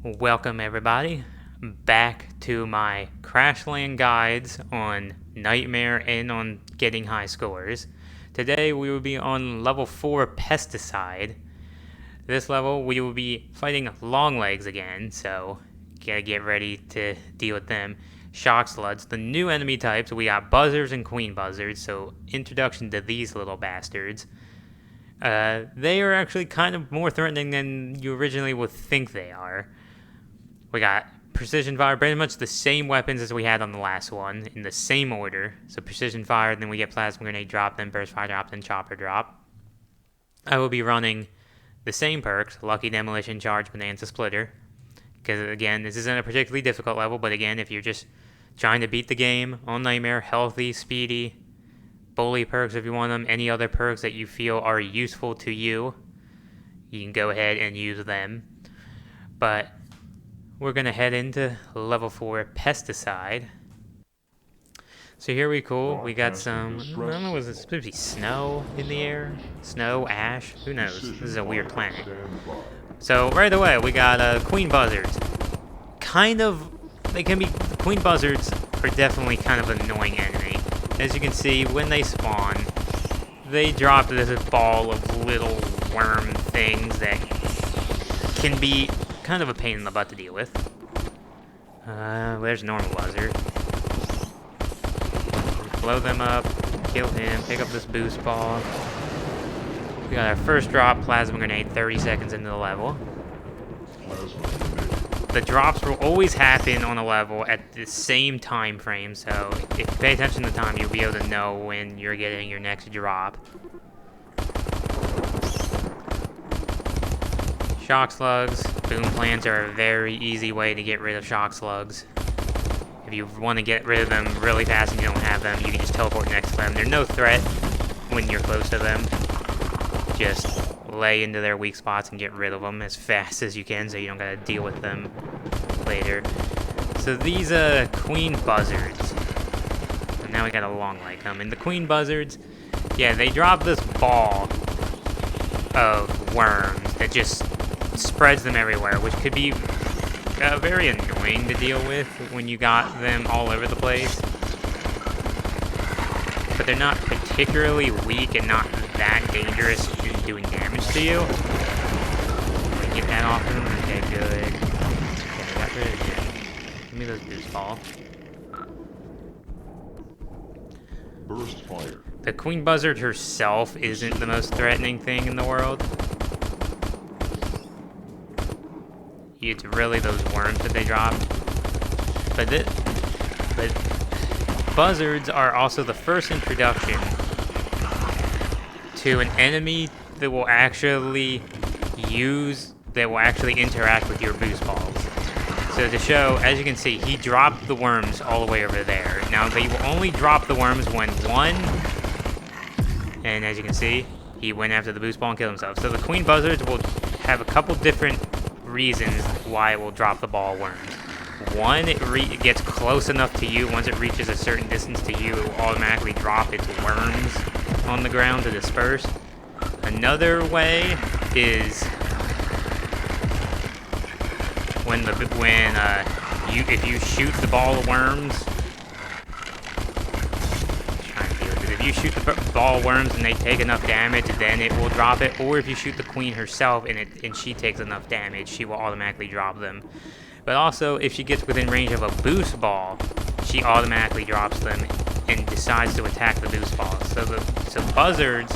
Welcome everybody back to my CRASHLAND guides on Nightmare and on getting high scores. Today we will be on level 4 Pesticide. This level we will be fighting long legs again, so gotta get ready to deal with them. Shock slugs, the new enemy types, we got buzzards and queen buzzards, so introduction to these little bastards. They are actually kind of more threatening than you originally would think they are. We got precision fire, pretty much the same weapons as we had on the last one, in the same order. So precision fire, then we get plasma grenade drop, then burst fire drop, then chopper drop. I will be running the same perks, Lucky Demolition, Charge, Bonanza Splitter. Because again, this isn't a particularly difficult level, but again, if you're just trying to beat the game on Nightmare, healthy, speedy, bully perks if you want them, any other perks that you feel are useful to you, you can go ahead and use them. But we're going to head into level 4 Pesticide. So here we We got some, I don't know, was it supposed to be snow in the air? Snow, ash, who knows? This is a weird planet. So right away, we got queen buzzards. Queen buzzards are definitely kind of an annoying enemy. As you can see, when they spawn, they drop this ball of little worm things that can be kind of a pain in the butt to deal with. There's a normal buzzard. Blow them up, kill him, pick up this boost ball. We got our first drop, plasma grenade, 30 seconds into the level. The drops will always happen on a level at the same time frame, so if you pay attention to the time, you'll be able to know when you're getting your next drop. Shock slugs, boom plants are a very easy way to get rid of shock slugs. If you want to get rid of them really fast and you don't have them, you can just teleport next to them. They're no threat when you're close to them. Just lay into their weak spots and get rid of them as fast as you can so you don't gotta deal with them later. So these queen buzzards, and now we got a long leg coming. The queen buzzards, yeah, they drop this ball of worms that just spreads them everywhere, which could be very annoying to deal with when you got them all over the place. But they're not particularly weak and not that dangerous in doing damage to you. Get that off them. Okay, good. Okay, got rid of it. Give me those boost ball. Burst fire. The queen buzzard herself isn't the most threatening thing in the world. It's really those worms that they drop. But buzzards are also the first introduction to an enemy that will actually interact with your boost balls. So to show, as you can see, he dropped the worms all the way over there. Now they will only drop the worms when and as you can see, he went after the boost ball and killed himself. So the queen buzzards will have a couple different reasons why it will drop the ball worms. One, it gets close enough to you. Once it reaches a certain distance to you, it will automatically drop its worms on the ground to disperse. Another way is if you shoot the ball of worms. If you shoot the ball of worms and they take enough damage, then it will drop it. Or if you shoot the queen herself and she takes enough damage, she will automatically drop them. But also, if she gets within range of a boost ball, she automatically drops them and decides to attack the boost balls. So buzzards,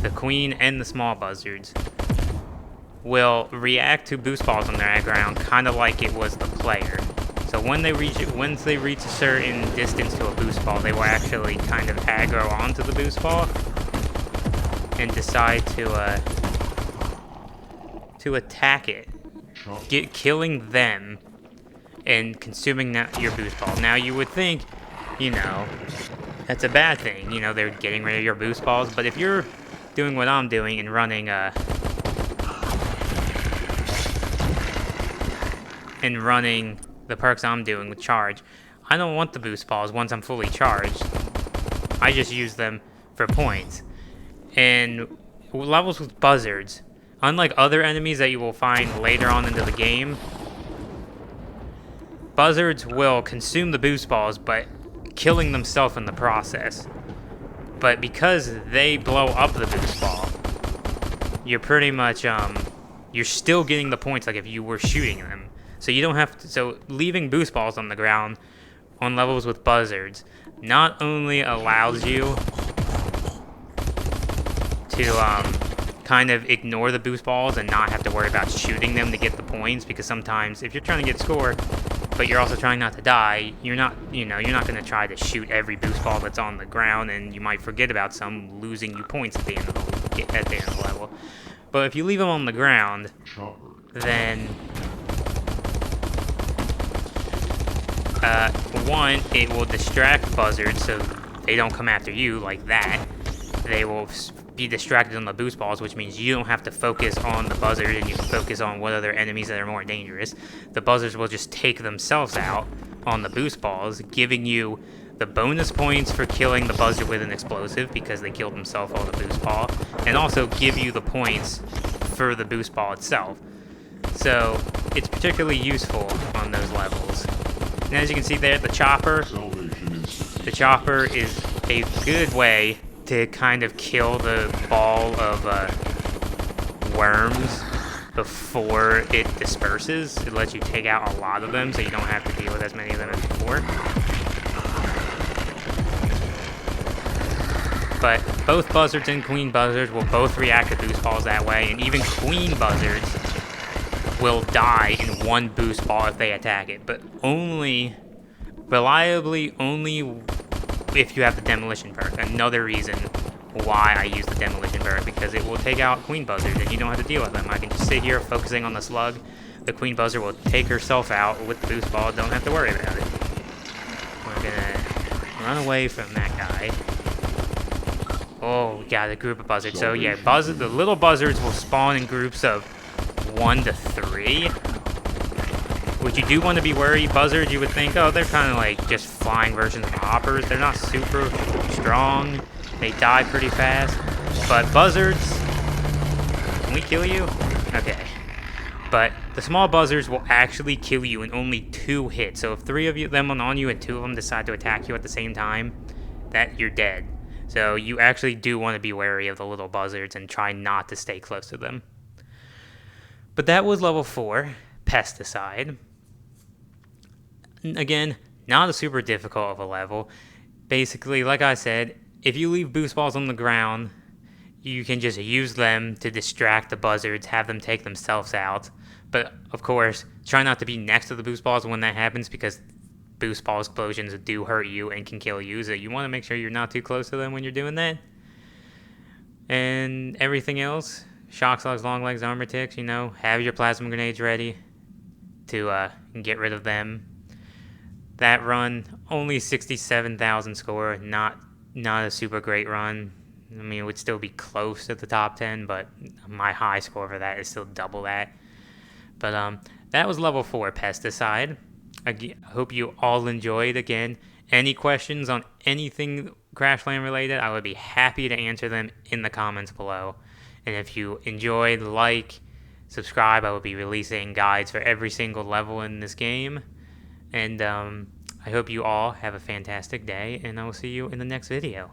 the queen and the small buzzards, will react to boost balls on their ground, kind of like it was the player. So once they reach a certain distance to a boost ball, they will actually kind of aggro onto the boost ball and decide to attack it, killing them and consuming your boost ball. Now you would think, that's a bad thing. They're getting rid of your boost balls. But if you're doing what I'm doing and running the perks I'm doing with charge, I don't want the boost balls once I'm fully charged. I just use them for points. And levels with buzzards, unlike other enemies that you will find later on into the game, buzzards will consume the boost balls, but killing themselves in the process. But because they blow up the boost ball, you're pretty much, you're still getting the points like if you were shooting them. So you don't have to, so leaving boost balls on the ground on levels with buzzards not only allows you to, kind of ignore the boost balls and not have to worry about shooting them to get the points, because sometimes if you're trying to get score, but you're also trying not to die, you're not going to try to shoot every boost ball that's on the ground, and you might forget about some, losing you points at the end of the level. But if you leave them on the ground, then one, it will distract buzzards so they don't come after you like that. They will be distracted on the boost balls, which means you don't have to focus on the buzzard and you can focus on what other enemies that are more dangerous. The buzzards will just take themselves out on the boost balls, giving you the bonus points for killing the buzzard with an explosive because they killed themselves on the boost ball, and also give you the points for the boost ball itself. So it's particularly useful on those levels. And as you can see there, the chopper is a good way to kind of kill the ball of worms before it disperses. It lets you take out a lot of them so you don't have to deal with as many of them as before. But both buzzards and queen buzzards will both react to boost balls that way, and even queen buzzards will die in one boost ball if they attack it, but reliably only if you have the demolition perk. Another reason why I use the demolition perk, because it will take out queen buzzards and you don't have to deal with them. I can just sit here focusing on the slug. The queen buzzard will take herself out with the boost ball. Don't have to worry about it. We're gonna run away from that guy. Oh, we got a group of buzzards. So yeah, the little buzzards will spawn in groups of 1 to 3. Which you do want to be wary. Buzzards, you would think, oh, they're kind of like just flying versions of hoppers. They're not super strong. They die pretty fast. But buzzards, can we kill you? Okay. But the small buzzards will actually kill you in only 2 hits. So if 3 of them on you and 2 of them decide to attack you at the same time, that you're dead. So you actually do want to be wary of the little buzzards and try not to stay close to them. But that was level 4, Pesticide. Again, not a super difficult of a level. Basically, like I said, if you leave boost balls on the ground, you can just use them to distract the buzzards, have them take themselves out. But, of course, try not to be next to the boost balls when that happens, because boost ball explosions do hurt you and can kill you. So you want to make sure you're not too close to them when you're doing that. And everything else, shock slugs, long legs, armor ticks, have your plasma grenades ready to get rid of them. That run, only 67,000 score, not a super great run. I mean, it would still be close to the top 10, but my high score for that is still double that. But that was level 4 Pesticide. I hope you all enjoyed. Again, any questions on anything Crashland related, I would be happy to answer them in the comments below. And if you enjoyed, subscribe. I will be releasing guides for every single level in this game. And I hope you all have a fantastic day, and I will see you in the next video.